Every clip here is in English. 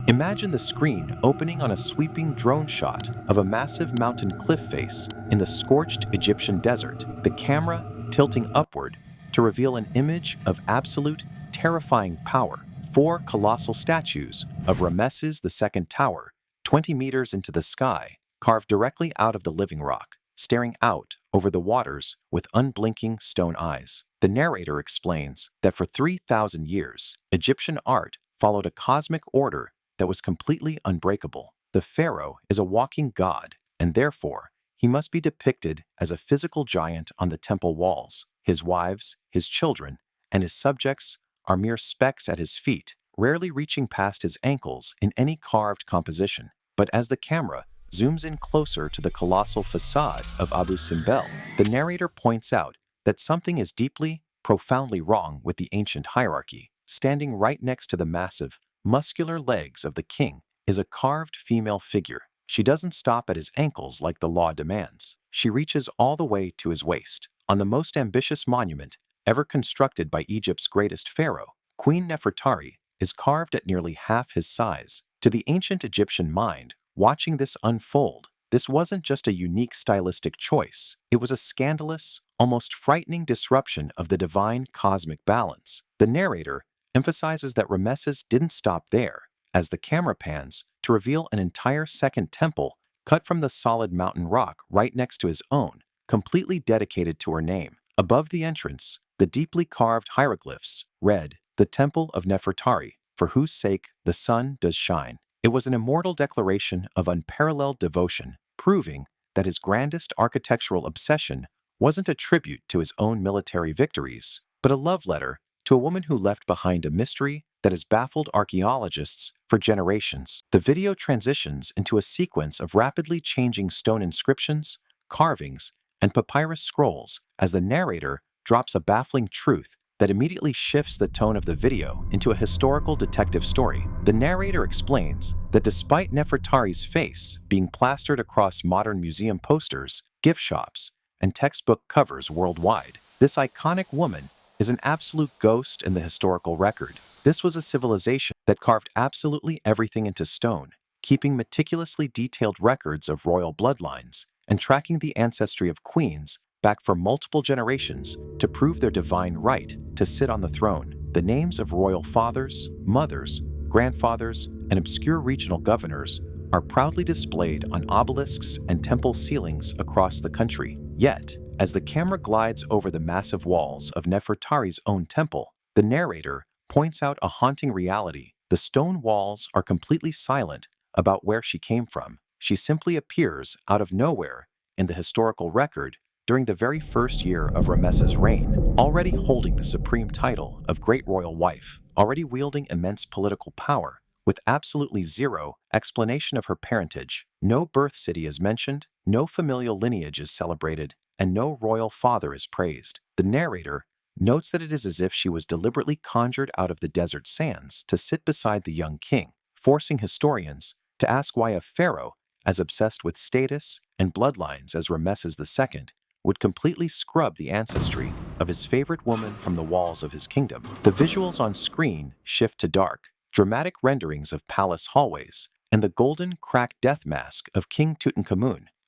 Imagine the screen opening on a sweeping drone shot of a massive mountain cliff face in the scorched Egyptian desert, the camera tilting upward to reveal an image of absolute, terrifying power. Four colossal statues of Ramesses II tower, 20 meters into the sky, carved directly out of the living rock, staring out over the waters with unblinking stone eyes. The narrator explains that for 3,000 years, Egyptian art followed a cosmic order that was completely unbreakable. The pharaoh is a walking god, and therefore, he must be depicted as a physical giant on the temple walls. His wives, his children, and his subjects are mere specks at his feet, rarely reaching past his ankles in any carved composition. But as the camera zooms in closer to the colossal facade of Abu Simbel, the narrator points out that something is deeply, profoundly wrong with the ancient hierarchy. Standing right next to the massive, muscular legs of the king is a carved female figure. She doesn't stop at his ankles like the law demands. She reaches all the way to his waist. On the most ambitious monument ever constructed by Egypt's greatest pharaoh, Queen Nefertari is carved at nearly half his size. To the ancient Egyptian mind, watching this unfold, this wasn't just a unique stylistic choice. It was a scandalous, almost frightening disruption of the divine cosmic balance. The narrator emphasizes that Ramesses didn't stop there, as the camera pans to reveal an entire second temple cut from the solid mountain rock right next to his own, completely dedicated to her name. Above the entrance, the deeply carved hieroglyphs read, "The Temple of Nefertari, for whose sake the sun does shine." It was an immortal declaration of unparalleled devotion, proving that his grandest architectural obsession wasn't a tribute to his own military victories, but a love letter to a woman who left behind a mystery that has baffled archaeologists for generations. The video transitions into a sequence of rapidly changing stone inscriptions, carvings, and papyrus scrolls as the narrator drops a baffling truth that immediately shifts the tone of the video into a historical detective story. The narrator explains that despite Nefertari's face being plastered across modern museum posters, gift shops, and textbook covers worldwide, this iconic woman is an absolute ghost in the historical record. This was a civilization that carved absolutely everything into stone, keeping meticulously detailed records of royal bloodlines and tracking the ancestry of queens back for multiple generations to prove their divine right to sit on the throne. The names of royal fathers, mothers, grandfathers, and obscure regional governors are proudly displayed on obelisks and temple ceilings across the country. Yet, as the camera glides over the massive walls of Nefertari's own temple, the narrator points out a haunting reality. The stone walls are completely silent about where she came from. She simply appears out of nowhere in the historical record during the very first year of Ramesses' reign, already holding the supreme title of Great Royal Wife, already wielding immense political power, with absolutely zero explanation of her parentage. No birth city is mentioned, no familial lineage is celebrated, and no royal father is praised. The narrator notes that it is as if she was deliberately conjured out of the desert sands to sit beside the young king, forcing historians to ask why a pharaoh as obsessed with status and bloodlines as Ramesses II would completely scrub the ancestry of his favorite woman from the walls of his kingdom. The visuals on screen shift to dark, dramatic renderings of palace hallways, and the golden cracked death mask of King Tut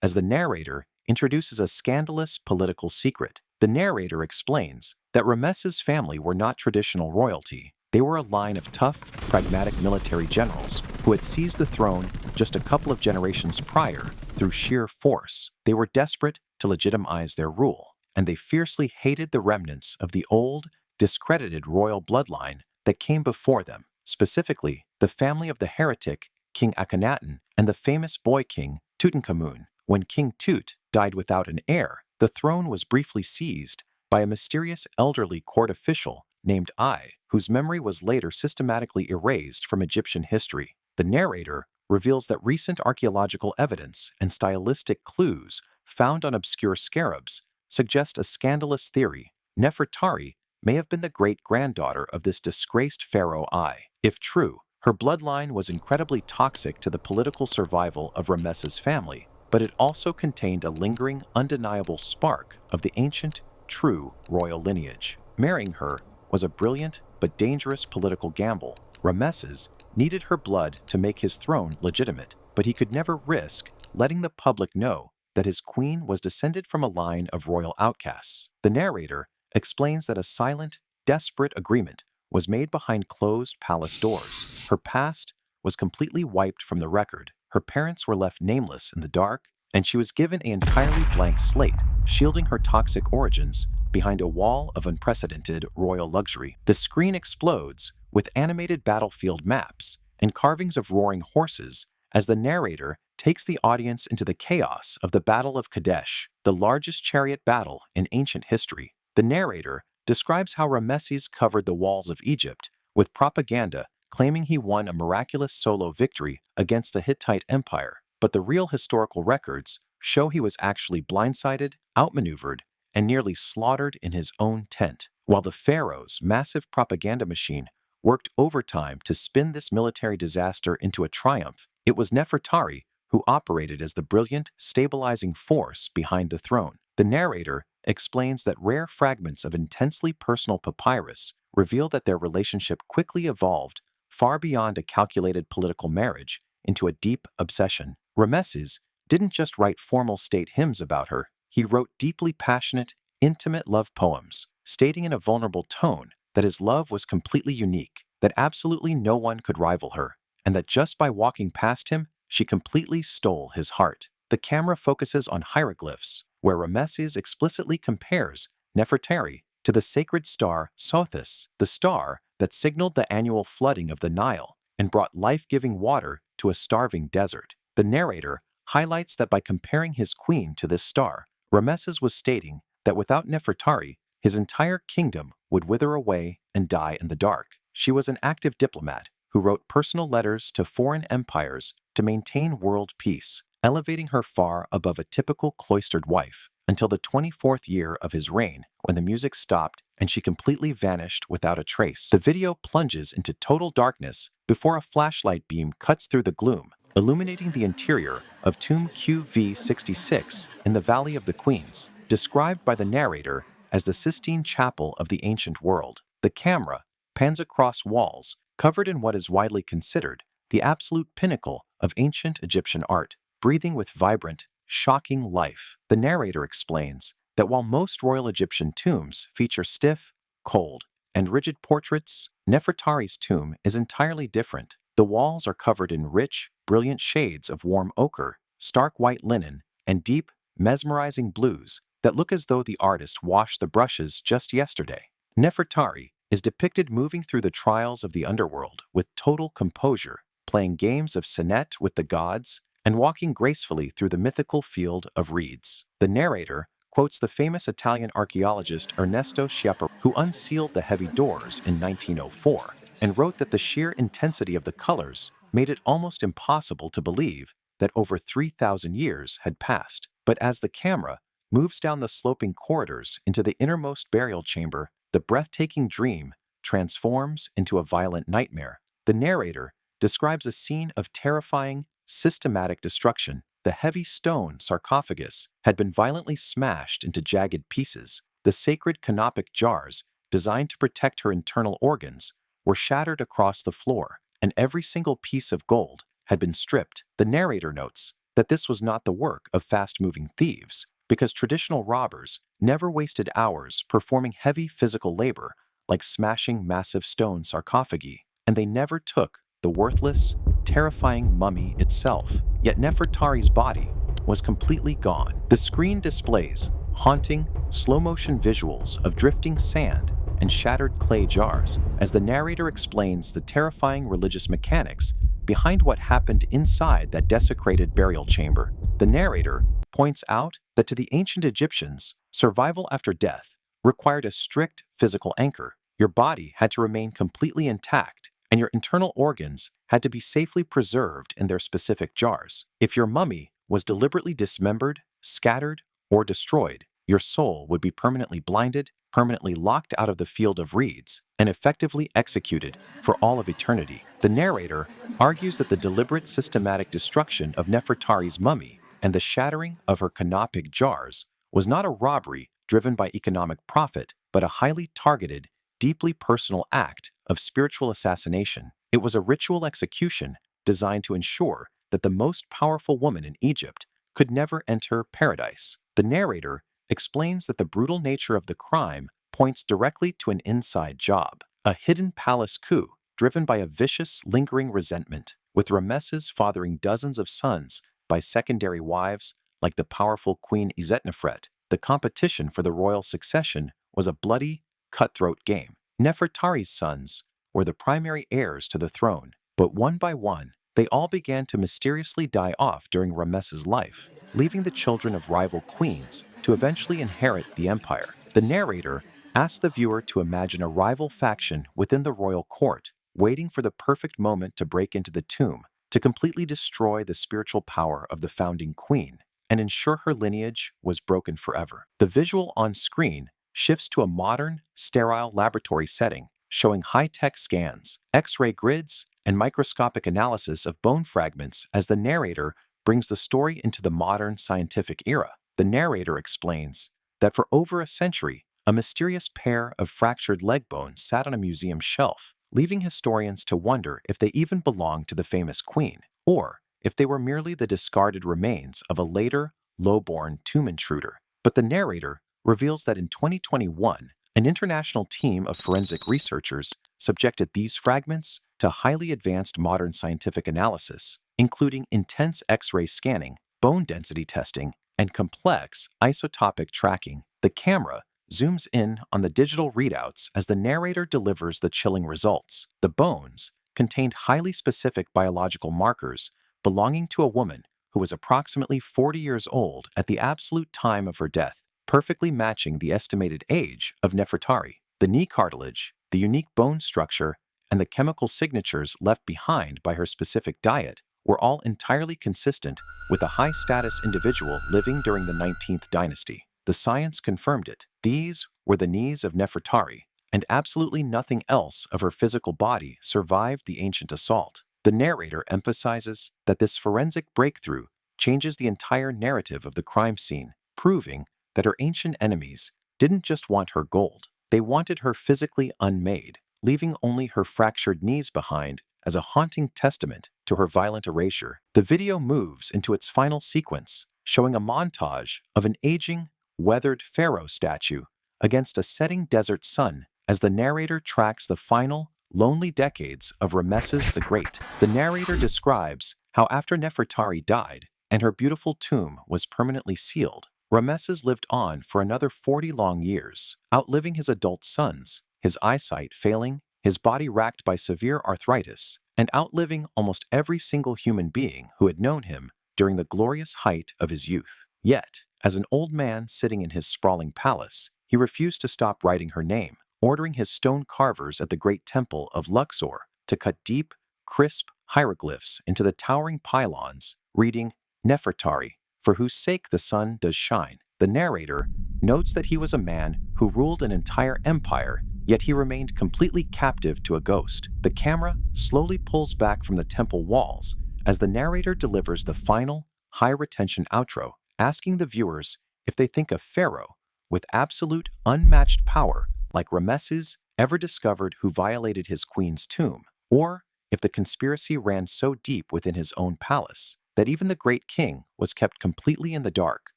as the narrator introduces a scandalous political secret. The narrator explains that Ramesses' family were not traditional royalty. They were a line of tough, pragmatic military generals who had seized the throne just a couple of generations prior through sheer force. They were desperate to legitimize their rule, and they fiercely hated the remnants of the old, discredited royal bloodline that came before them, specifically the family of the heretic King Akhenaten and the famous boy king Tutankhamun. When King Tut died without an heir, the throne was briefly seized by a mysterious elderly court official named Ai, whose memory was later systematically erased from Egyptian history. The narrator reveals that recent archaeological evidence and stylistic clues found on obscure scarabs suggest a scandalous theory. Nefertari may have been the great-granddaughter of this disgraced pharaoh Ai. If true, her bloodline was incredibly toxic to the political survival of Ramesses' family, but it also contained a lingering, undeniable spark of the ancient, true royal lineage. Marrying her was a brilliant but dangerous political gamble. Ramesses needed her blood to make his throne legitimate, but he could never risk letting the public know that his queen was descended from a line of royal outcasts. The narrator explains that a silent, desperate agreement was made behind closed palace doors. Her past was completely wiped from the record. Her parents were left nameless in the dark, and she was given an entirely blank slate, shielding her toxic origins behind a wall of unprecedented royal luxury. The screen explodes with animated battlefield maps and carvings of roaring horses as the narrator takes the audience into the chaos of the Battle of Kadesh, the largest chariot battle in ancient history. The narrator describes how Ramesses covered the walls of Egypt with propaganda claiming he won a miraculous solo victory against the Hittite Empire, but the real historical records show he was actually blindsided, outmaneuvered, and nearly slaughtered in his own tent. While the pharaoh's massive propaganda machine worked overtime to spin this military disaster into a triumph, it was Nefertari who operated as the brilliant, stabilizing force behind the throne. The narrator explains that rare fragments of intensely personal papyrus reveal that their relationship quickly evolved far beyond a calculated political marriage into a deep obsession. Ramesses didn't just write formal state hymns about her, he wrote deeply passionate, intimate love poems, stating in a vulnerable tone that his love was completely unique, that absolutely no one could rival her, and that just by walking past him, she completely stole his heart. The camera focuses on hieroglyphs, where Ramesses explicitly compares Nefertari to the sacred star Sothis, the star that signaled the annual flooding of the Nile and brought life-giving water to a starving desert. The narrator highlights that by comparing his queen to this star, Ramesses was stating that without Nefertari, his entire kingdom would wither away and die in the dark. She was an active diplomat who wrote personal letters to foreign empires to maintain world peace, elevating her far above a typical cloistered wife until the 24th year of his reign, when the music stopped and she completely vanished without a trace. The video plunges into total darkness before a flashlight beam cuts through the gloom, illuminating the interior of Tomb QV66 in the Valley of the Queens, described by the narrator as the Sistine Chapel of the ancient world. The camera pans across walls covered in what is widely considered the absolute pinnacle of ancient Egyptian art, breathing with vibrant, shocking life. The narrator explains that while most royal Egyptian tombs feature stiff, cold, and rigid portraits, Nefertari's tomb is entirely different. The walls are covered in rich, brilliant shades of warm ochre, stark white linen, and deep, mesmerizing blues that look as though the artist washed the brushes just yesterday. Nefertari is depicted moving through the trials of the underworld with total composure, playing games of senet with the gods, and walking gracefully through the mythical field of reeds. The narrator quotes the famous Italian archaeologist Ernesto Schiaparelli, who unsealed the heavy doors in 1904, and wrote that the sheer intensity of the colors made it almost impossible to believe that over 3,000 years had passed. But as the camera moves down the sloping corridors into the innermost burial chamber, the breathtaking dream transforms into a violent nightmare. The narrator describes a scene of terrifying, systematic destruction. The heavy stone sarcophagus had been violently smashed into jagged pieces. The sacred canopic jars, designed to protect her internal organs, were shattered across the floor, and every single piece of gold had been stripped. The narrator notes that this was not the work of fast-moving thieves, because traditional robbers never wasted hours performing heavy physical labor like smashing massive stone sarcophagi, and they never took the worthless, terrifying mummy itself. Yet Nefertari's body was completely gone. The screen displays haunting, slow-motion visuals of drifting sand and shattered clay jars as the narrator explains the terrifying religious mechanics behind what happened inside that desecrated burial chamber. The narrator points out that to the ancient Egyptians, survival after death required a strict physical anchor. Your body had to remain completely intact, and your internal organs had to be safely preserved in their specific jars. If your mummy was deliberately dismembered, scattered, or destroyed, your soul would be permanently blinded, permanently locked out of the field of reeds, and effectively executed for all of eternity. The narrator argues that the deliberate systematic destruction of Nefertari's mummy and the shattering of her canopic jars was not a robbery driven by economic profit, but a highly targeted, deeply personal act of spiritual assassination. It was a ritual execution designed to ensure that the most powerful woman in Egypt could never enter paradise. The narrator explains that the brutal nature of the crime points directly to an inside job, a hidden palace coup driven by a vicious, lingering resentment, with Ramesses fathering dozens of sons by secondary wives like the powerful Queen Isetnefret. The competition for the royal succession was a bloody, cutthroat game. Nefertari's sons were the primary heirs to the throne, but one by one, they all began to mysteriously die off during Ramesses' life, leaving the children of rival queens to eventually inherit the empire. The narrator asks the viewer to imagine a rival faction within the royal court, waiting for the perfect moment to break into the tomb, to completely destroy the spiritual power of the founding queen and ensure her lineage was broken forever. The visual on screen shifts to a modern, sterile laboratory setting, showing high-tech scans, X-ray grids, and microscopic analysis of bone fragments as the narrator brings the story into the modern scientific era. The narrator explains that for over a century, a mysterious pair of fractured leg bones sat on a museum shelf, leaving historians to wonder if they even belonged to the famous queen, or if they were merely the discarded remains of a later, low-born tomb intruder. But the narrator reveals that in 2021, an international team of forensic researchers subjected these fragments to highly advanced modern scientific analysis, including intense X-ray scanning, bone density testing, and complex isotopic tracking. The camera zooms in on the digital readouts as the narrator delivers the chilling results. The bones contained highly specific biological markers belonging to a woman who was approximately 40 years old at the absolute time of her death, perfectly matching the estimated age of Nefertari. The knee cartilage, the unique bone structure, and the chemical signatures left behind by her specific diet were all entirely consistent with a high-status individual living during the 19th dynasty. The science confirmed it. These were the knees of Nefertari, and absolutely nothing else of her physical body survived the ancient assault. The narrator emphasizes that this forensic breakthrough changes the entire narrative of the crime scene, proving that her ancient enemies didn't just want her gold, they wanted her physically unmade, leaving only her fractured knees behind as a haunting testament to her violent erasure. The video moves into its final sequence, showing a montage of an aging, weathered pharaoh statue against a setting desert sun as the narrator tracks the final, lonely decades of Ramesses the Great. The narrator describes how after Nefertari died and her beautiful tomb was permanently sealed, Ramesses lived on for another 40 long years, outliving his adult sons, his eyesight failing, his body racked by severe arthritis, and outliving almost every single human being who had known him during the glorious height of his youth. Yet, as an old man sitting in his sprawling palace, he refused to stop writing her name, ordering his stone carvers at the great temple of Luxor to cut deep, crisp hieroglyphs into the towering pylons, reading, "Nefertari, for whose sake the sun does shine." The narrator notes that he was a man who ruled an entire empire, yet he remained completely captive to a ghost. The camera slowly pulls back from the temple walls as the narrator delivers the final, high-retention outro, asking the viewers if they think a pharaoh with absolute, unmatched power like Ramesses ever discovered who violated his queen's tomb, or if the conspiracy ran so deep within his own palace that even the great king was kept completely in the dark,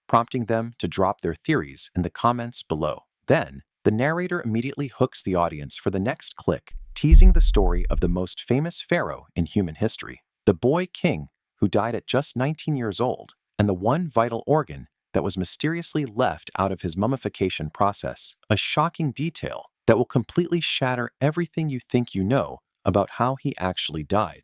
prompting them to drop their theories in the comments below. Then, the narrator immediately hooks the audience for the next click, teasing the story of the most famous pharaoh in human history, the boy king who died at just 19 years old, and the one vital organ that was mysteriously left out of his mummification process, a shocking detail that will completely shatter everything you think you know about how he actually died.